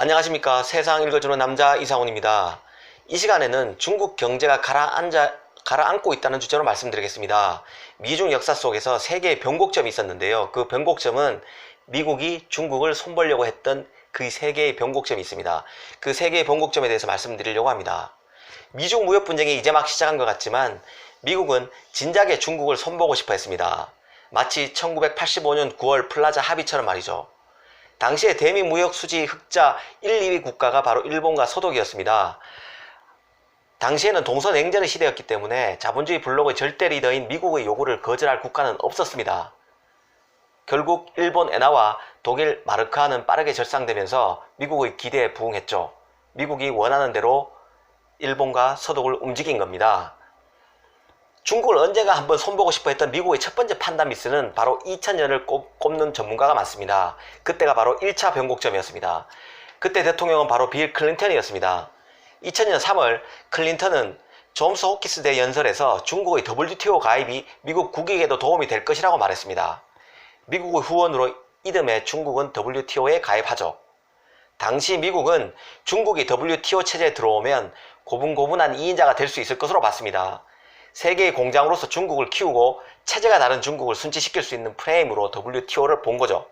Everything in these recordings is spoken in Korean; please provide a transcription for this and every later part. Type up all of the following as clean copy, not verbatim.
안녕하십니까. 세상 읽어주는 남자 이상훈입니다. 이 시간에는 중국 경제가 가라앉고 있다는 주제로 말씀드리겠습니다. 미중 역사 속에서 세 개의 변곡점이 있었는데요. 그 변곡점은 미국이 중국을 손보려고 했던 그 세 개의 변곡점이 있습니다. 그 세 개의 변곡점에 대해서 말씀드리려고 합니다. 미중 무역 분쟁이 이제 막 시작한 것 같지만 미국은 진작에 중국을 손보고 싶어 했습니다. 마치 1985년 9월 플라자 합의처럼 말이죠. 당시에 대미 무역 수지 흑자 1, 2위 국가가 바로 일본과 서독이었습니다. 당시에는 동서냉전의 시대였기 때문에 자본주의 블록의 절대 리더인 미국의 요구를 거절할 국가는 없었습니다. 결국 일본 엔화와 독일 마르크화는 빠르게 절상되면서 미국의 기대에 부응했죠. 미국이 원하는 대로 일본과 서독을 움직인 겁니다. 중국을 언젠가 한번 손보고 싶어 했던 미국의 첫 번째 판단 미스는 바로 2000년을 꼽는 전문가가 많습니다. 그때가 바로 1차 변곡점이었습니다. 그때 대통령은 바로 빌 클린턴이었습니다. 2000년 3월 클린턴은 존스 호키스 대 연설에서 중국의 WTO 가입이 미국 국익에도 도움이 될 것이라고 말했습니다. 미국의 후원으로 이듬해 중국은 WTO에 가입하죠. 당시 미국은 중국이 WTO 체제에 들어오면 고분고분한 2인자가 될 수 있을 것으로 봤습니다. 세계의 공장으로서 중국을 키우고 체제가 다른 중국을 순치시킬 수 있는 프레임으로 WTO를 본 거죠.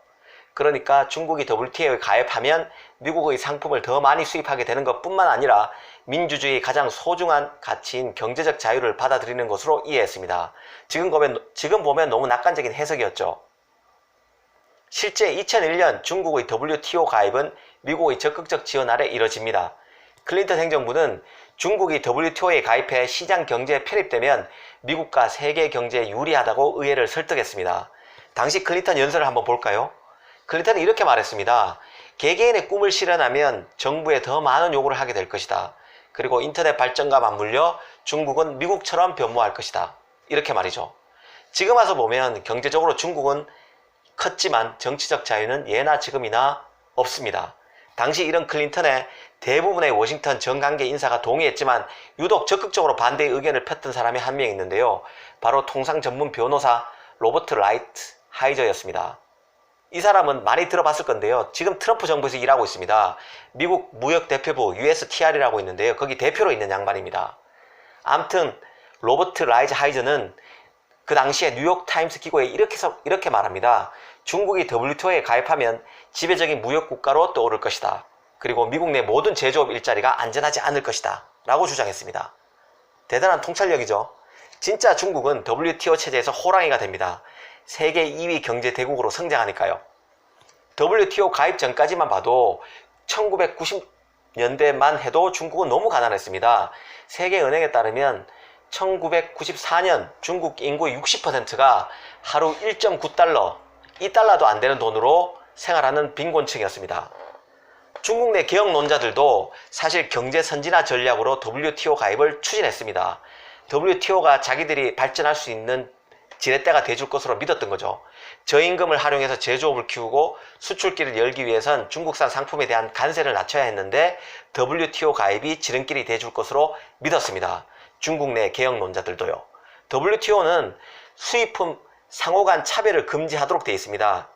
그러니까 중국이 WTO에 가입하면 미국의 상품을 더 많이 수입하게 되는 것뿐만 아니라 민주주의의 가장 소중한 가치인 경제적 자유를 받아들이는 것으로 이해했습니다. 지금 보면 너무 낙관적인 해석이었죠. 실제 2001년 중국의 WTO 가입은 미국의 적극적 지원 아래 이뤄집니다. 클린턴 행정부는 중국이 WTO에 가입해 시장 경제에 편입되면 미국과 세계 경제에 유리하다고 의회를 설득했습니다. 당시 클린턴 연설을 한번 볼까요? 클린턴은 이렇게 말했습니다. 개개인의 꿈을 실현하면 정부에 더 많은 요구를 하게 될 것이다. 그리고 인터넷 발전과 맞물려 중국은 미국처럼 변모할 것이다. 이렇게 말이죠. 지금 와서 보면 경제적으로 중국은 컸지만 정치적 자유는 예나 지금이나 없습니다. 당시 이런 클린턴의 대부분의 워싱턴 정관계 인사가 동의했지만 유독 적극적으로 반대의 의견을 폈던 사람이 한 명 있는데요. 바로 통상 전문 변호사 로버트 라이트 하이저였습니다. 이 사람은 많이 들어봤을 건데요. 지금 트럼프 정부에서 일하고 있습니다. 미국 무역대표부 USTR이라고 있는데요. 거기 대표로 있는 양반입니다. 아무튼 로버트 라이트 하이저는 그 당시에 뉴욕타임스 기고에 이렇게 말합니다. 중국이 WTO에 가입하면 지배적인 무역국가로 떠오를 것이다. 그리고 미국 내 모든 제조업 일자리가 안전하지 않을 것이다. 라고 주장했습니다. 대단한 통찰력이죠. 진짜 중국은 WTO 체제에서 호랑이가 됩니다. 세계 2위 경제 대국으로 성장하니까요. WTO 가입 전까지만 봐도 1990년대만 해도 중국은 너무 가난했습니다. 세계은행에 따르면 1994년 중국 인구의 60%가 하루 1.9달러, 2달러도 안 되는 돈으로 생활하는 빈곤층이었습니다. 중국 내 개혁론자들도 사실 경제 선진화 전략으로 WTO 가입을 추진했습니다. WTO가 자기들이 발전할 수 있는 지렛대가 돼줄 것으로 믿었던 거죠. 저임금을 활용해서 제조업을 키우고 수출길을 열기 위해선 중국산 상품에 대한 관세를 낮춰야 했는데 WTO 가입이 지름길이 돼줄 것으로 믿었습니다. 중국 내 개혁론자들도요. WTO는 수입품 상호 간 차별을 금지하도록 되어 있습니다.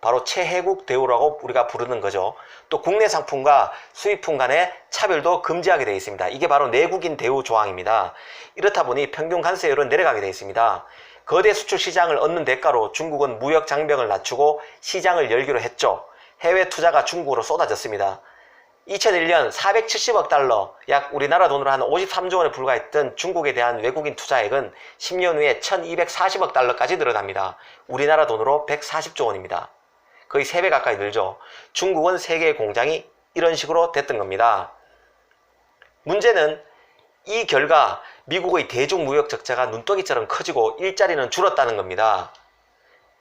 바로 최혜국 대우라고 우리가 부르는 거죠. 또 국내 상품과 수입품 간의 차별도 금지하게 되어 있습니다. 이게 바로 내국인 대우 조항입니다. 이렇다 보니 평균 관세율은 내려가게 되어 있습니다. 거대 수출 시장을 얻는 대가로 중국은 무역 장벽을 낮추고 시장을 열기로 했죠. 해외 투자가 중국으로 쏟아졌습니다. 2001년 470억 달러, 약 우리나라 돈으로 한 53조 원에 불과했던 중국에 대한 외국인 투자액은 10년 후에 1240억 달러까지 늘어납니다. 우리나라 돈으로 140조 원입니다. 거의 3배 가까이 늘죠. 중국은 세계의 공장이 이런 식으로 됐던 겁니다. 문제는 이 결과 미국의 대중무역 적자가 눈덩이처럼 커지고 일자리는 줄었다는 겁니다.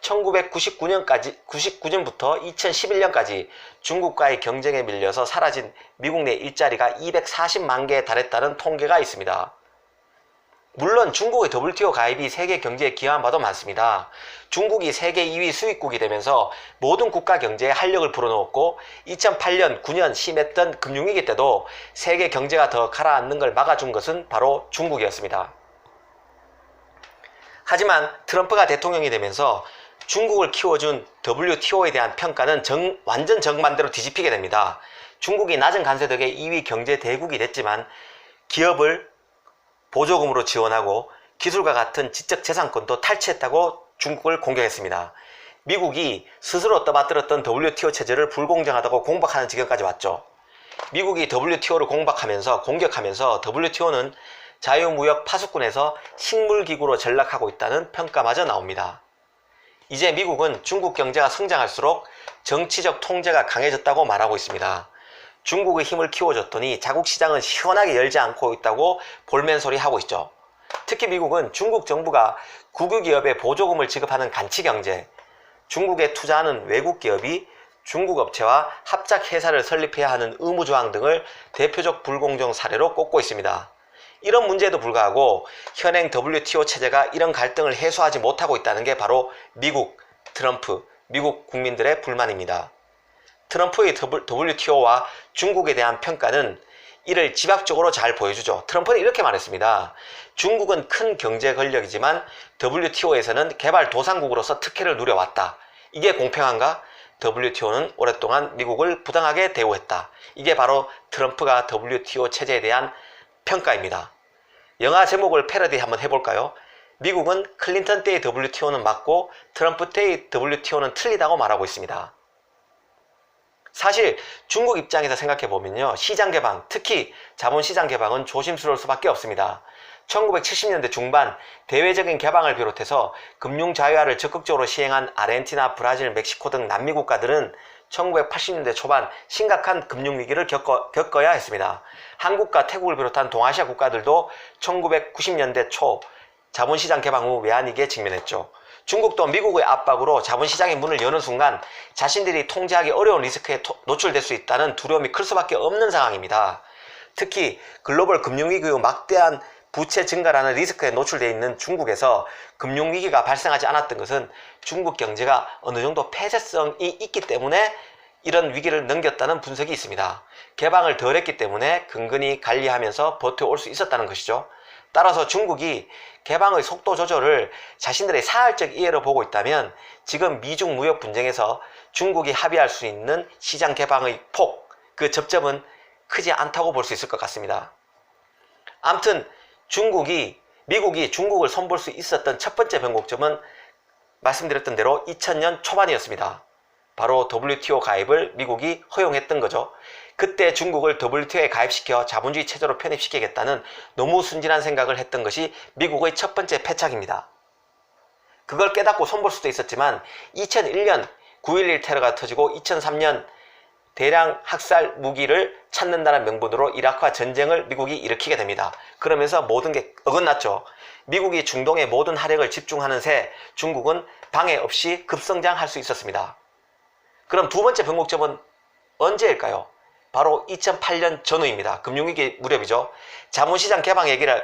1999년부터 2011년까지 중국과의 경쟁에 밀려서 사라진 미국 내 일자리가 240만 개에 달했다는 통계가 있습니다. 물론 중국의 WTO 가입이 세계 경제에 기여한 바도 많습니다. 중국이 세계 2위 수입국이 되면서 모든 국가 경제에 활력을 불어넣었고 2008년, 9년 심했던 금융위기 때도 세계 경제가 더 가라앉는 걸 막아준 것은 바로 중국이었습니다. 하지만 트럼프가 대통령이 되면서 중국을 키워준 WTO에 대한 평가는 완전 정반대로 뒤집히게 됩니다. 중국이 낮은 관세 덕에 2위 경제 대국이 됐지만 기업을 보조금으로 지원하고 기술과 같은 지적재산권도 탈취했다고 중국을 공격했습니다. 미국이 스스로 떠받들었던 WTO 체제를 불공정하다고 공박하는 지경까지 왔죠. 미국이 WTO를 공격하면서 WTO는 자유무역 파수꾼에서 식물기구로 전락하고 있다는 평가마저 나옵니다. 이제 미국은 중국 경제가 성장할수록 정치적 통제가 강해졌다고 말하고 있습니다. 중국의 힘을 키워줬더니 자국 시장은 시원하게 열지 않고 있다고 볼멘소리 하고 있죠. 특히 미국은 중국 정부가 국유기업에 보조금을 지급하는 간치경제, 중국에 투자하는 외국 기업이 중국 업체와 합작회사를 설립해야 하는 의무조항 등을 대표적 불공정 사례로 꼽고 있습니다. 이런 문제에도 불구하고 현행 WTO 체제가 이런 갈등을 해소하지 못하고 있다는 게 바로 트럼프, 미국 국민들의 불만입니다. 트럼프의 WTO와 중국에 대한 평가는 이를 집약적으로 잘 보여주죠. 트럼프는 이렇게 말했습니다. 중국은 큰 경제 권력이지만 WTO에서는 개발도상국으로서 특혜를 누려왔다. 이게 공평한가? WTO는 오랫동안 미국을 부당하게 대우했다. 이게 바로 트럼프가 WTO 체제에 대한 평가입니다. 영화 제목을 패러디 한번 해볼까요? 미국은 클린턴 때의 WTO는 맞고 트럼프 때의 WTO는 틀리다고 말하고 있습니다. 사실 중국 입장에서 생각해보면요, 시장 개방, 특히 자본시장 개방은 조심스러울 수밖에 없습니다. 1970년대 중반 대외적인 개방을 비롯해서 금융 자유화를 적극적으로 시행한 아르헨티나, 브라질, 멕시코 등 남미 국가들은 1980년대 초반 심각한 금융위기를 겪어야 했습니다. 한국과 태국을 비롯한 동아시아 국가들도 1990년대 초 자본시장 개방 후 외환위기에 직면했죠. 중국도 미국의 압박으로 자본시장의 문을 여는 순간 자신들이 통제하기 어려운 리스크에 노출될 수 있다는 두려움이 클 수밖에 없는 상황입니다. 특히 글로벌 금융위기 후 막대한 부채 증가라는 리스크에 노출되어 있는 중국에서 금융위기가 발생하지 않았던 것은 중국 경제가 어느 정도 폐쇄성이 있기 때문에 이런 위기를 넘겼다는 분석이 있습니다. 개방을 덜 했기 때문에 근근히 관리하면서 버텨올 수 있었다는 것이죠. 따라서 중국이 개방의 속도 조절을 자신들의 사활적 이해로 보고 있다면 지금 미중 무역 분쟁에서 중국이 합의할 수 있는 시장 개방의 폭, 그 접점은 크지 않다고 볼 수 있을 것 같습니다. 아무튼 미국이 중국을 손볼 수 있었던 첫 번째 변곡점은 말씀드렸던 대로 2000년 초반이었습니다. 바로 WTO 가입을 미국이 허용했던 거죠. 그때 중국을 WTO에 가입시켜 자본주의 체제로 편입시키겠다는 너무 순진한 생각을 했던 것이 미국의 첫 번째 패착입니다. 그걸 깨닫고 손볼 수도 있었지만 2001년 9.11 테러가 터지고 2003년 대량 학살 무기를 찾는다는 명분으로 이라크와 전쟁을 미국이 일으키게 됩니다. 그러면서 모든 게 어긋났죠. 미국이 중동의 모든 화력을 집중하는 새 중국은 방해 없이 급성장할 수 있었습니다. 그럼 두 번째 변곡점은 언제일까요? 바로 2008년 전후입니다. 금융위기 무렵이죠. 자본시장 개방 얘기를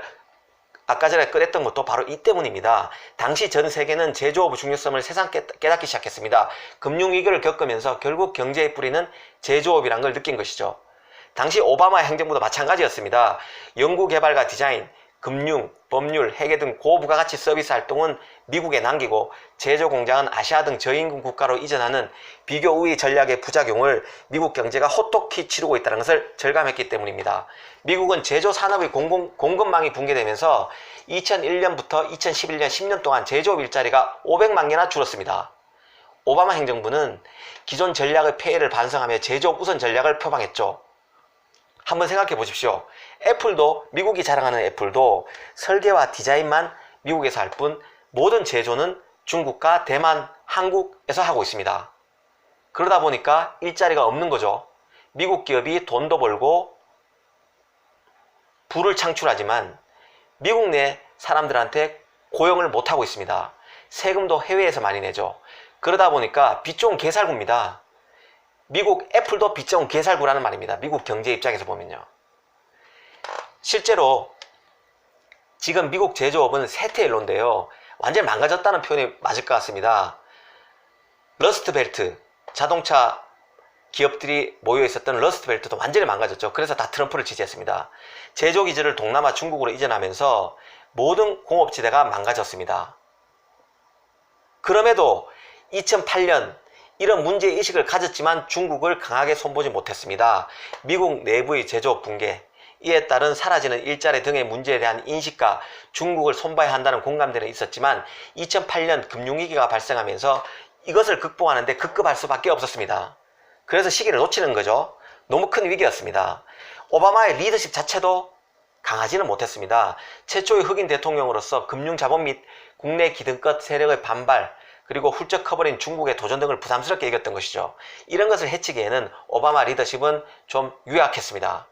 아까 전에 꺼냈던 것도 바로 이 때문입니다. 당시 전 세계는 제조업의 중요성을 세상 깨닫기 시작했습니다. 금융위기를 겪으면서 결국 경제의 뿌리는 제조업이란 걸 느낀 것이죠. 당시 오바마 행정부도 마찬가지였습니다. 연구개발과 디자인, 금융, 법률, 회계 등 고부가가치 서비스 활동은 미국에 남기고 제조 공장은 아시아 등 저임금 국가로 이전하는 비교 우위 전략의 부작용을 미국 경제가 호떡히 치르고 있다는 것을 절감했기 때문입니다. 미국은 제조 산업의 공급망이 붕괴되면서 2001년부터 2011년 10년 동안 제조업 일자리가 500만 개나 줄었습니다. 오바마 행정부는 기존 전략의 폐해를 반성하며 제조업 우선 전략을 표방했죠. 한번 생각해 보십시오. 미국이 자랑하는 애플도 설계와 디자인만 미국에서 할 뿐 모든 제조는 중국과 대만, 한국에서 하고 있습니다. 그러다 보니까 일자리가 없는 거죠. 미국 기업이 돈도 벌고 부를 창출하지만 미국 내 사람들한테 고용을 못하고 있습니다. 세금도 해외에서 많이 내죠. 그러다 보니까 빚 좋은 개살구입니다. 미국 애플도 빚 좋은 개살구라는 말입니다. 미국 경제 입장에서 보면요. 실제로 지금 미국 제조업은 쇠퇴일로인데요. 완전히 망가졌다는 표현이 맞을 것 같습니다. 러스트벨트, 자동차 기업들이 모여 있었던 러스트벨트도 완전히 망가졌죠. 그래서 다 트럼프를 지지했습니다. 제조기지를 동남아 중국으로 이전하면서 모든 공업지대가 망가졌습니다. 그럼에도 2008년 이런 문제의식을 가졌지만 중국을 강하게 손보지 못했습니다. 미국 내부의 제조업 붕괴, 이에 따른 사라지는 일자리 등의 문제에 대한 인식과 중국을 손봐야 한다는 공감대는 있었지만 2008년 금융위기가 발생하면서 이것을 극복하는데 급급할 수밖에 없었습니다. 그래서 시기를 놓치는 거죠. 너무 큰 위기였습니다. 오바마의 리더십 자체도 강하지는 못했습니다. 최초의 흑인 대통령으로서 금융자본 및 국내 기득권 세력의 반발, 그리고 훌쩍 커버린 중국의 도전 등을 부담스럽게 이겼던 것이죠. 이런 것을 해치기에는 오바마 리더십은 좀 유약했습니다.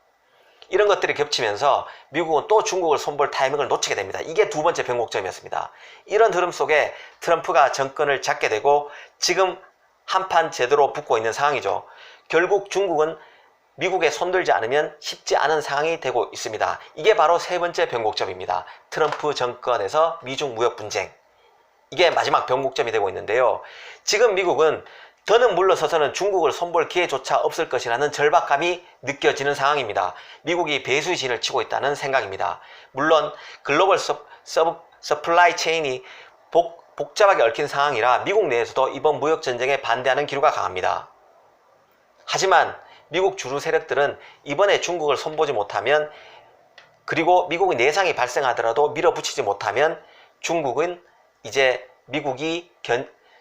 이런 것들이 겹치면서 미국은 또 중국을 손볼 타이밍을 놓치게 됩니다. 이게 두 번째 변곡점이었습니다. 이런 흐름 속에 트럼프가 정권을 잡게 되고 지금 한판 제대로 붙고 있는 상황이죠. 결국 중국은 미국에 손들지 않으면 쉽지 않은 상황이 되고 있습니다. 이게 바로 세 번째 변곡점입니다. 트럼프 정권에서 미중 무역 분쟁. 이게 마지막 변곡점이 되고 있는데요. 지금 미국은 더는 물러서서는 중국을 손볼 기회조차 없을 것이라는 절박감이 느껴지는 상황입니다. 미국이 배수의 진을 치고 있다는 생각입니다. 물론 글로벌 서플라이 체인이 복잡하게 얽힌 상황이라 미국 내에서도 이번 무역전쟁에 반대하는 기류가 강합니다. 하지만 미국 주류 세력들은 이번에 중국을 손보지 못하면, 그리고 미국의 내상이 발생하더라도 밀어붙이지 못하면 중국은 이제 미국이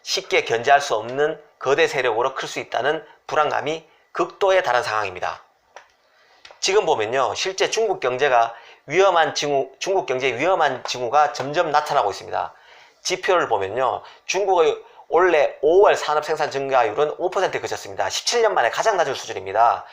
쉽게 견제할 수 없는 거대 세력으로 클 수 있다는 불안감이 극도에 달한 상황입니다. 지금 보면요, 실제 중국 경제의 위험한 징후가 점점 나타나고 있습니다. 지표를 보면요, 중국의 올해 5월 산업 생산 증가율은 5%에 그쳤습니다. 17년 만에 가장 낮은 수준입니다.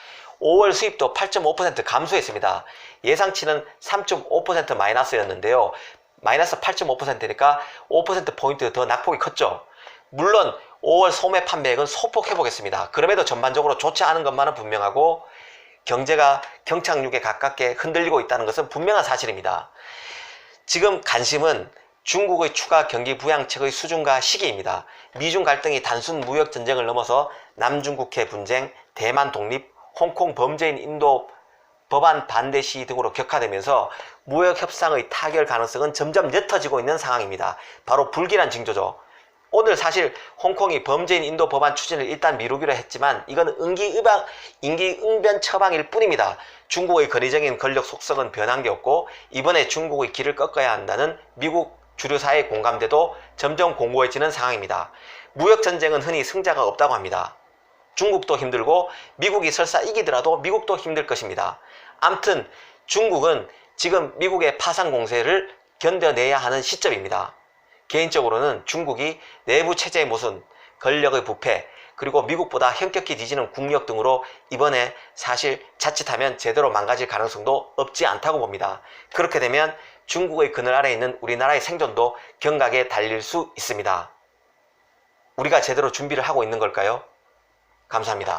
5월 수입도 8.5% 감소했습니다. 예상치는 3.5% 마이너스였는데요. 마이너스 8.5%니까 5%포인트 더 낙폭이 컸죠. 물론 5월 소매 판매액은 소폭 회복했습니다. 그럼에도 전반적으로 좋지 않은 것만은 분명하고 경제가 경착륙에 가깝게 흔들리고 있다는 것은 분명한 사실입니다. 지금 관심은 중국의 추가 경기 부양책의 수준과 시기입니다. 미중 갈등이 단순 무역 전쟁을 넘어서 남중국해 분쟁, 대만 독립, 홍콩 범죄인 인도 법안 반대 시위 등으로 격화되면서 무역 협상의 타결 가능성은 점점 옅어지고 있는 상황입니다. 바로 불길한 징조죠. 오늘 사실 홍콩이 범죄인 인도 법안 추진을 일단 미루기로 했지만 이건 임기응변 처방일 뿐입니다. 중국의 권위적인 권력 속성은 변한 게 없고 이번에 중국의 길을 꺾어야 한다는 미국 주류사회의 공감대도 점점 공고해지는 상황입니다. 무역전쟁은 흔히 승자가 없다고 합니다. 중국도 힘들고 미국이 설사 이기더라도 미국도 힘들 것입니다. 암튼 중국은 지금 미국의 파상 공세를 견뎌내야 하는 시점입니다. 개인적으로는 중국이 내부 체제의 모순, 권력의 부패, 그리고 미국보다 현격히 뒤지는 국력 등으로 이번에 사실 자칫하면 제대로 망가질 가능성도 없지 않다고 봅니다. 그렇게 되면 중국의 그늘 아래에 있는 우리나라의 생존도 경각에 달릴 수 있습니다. 우리가 제대로 준비를 하고 있는 걸까요? 감사합니다.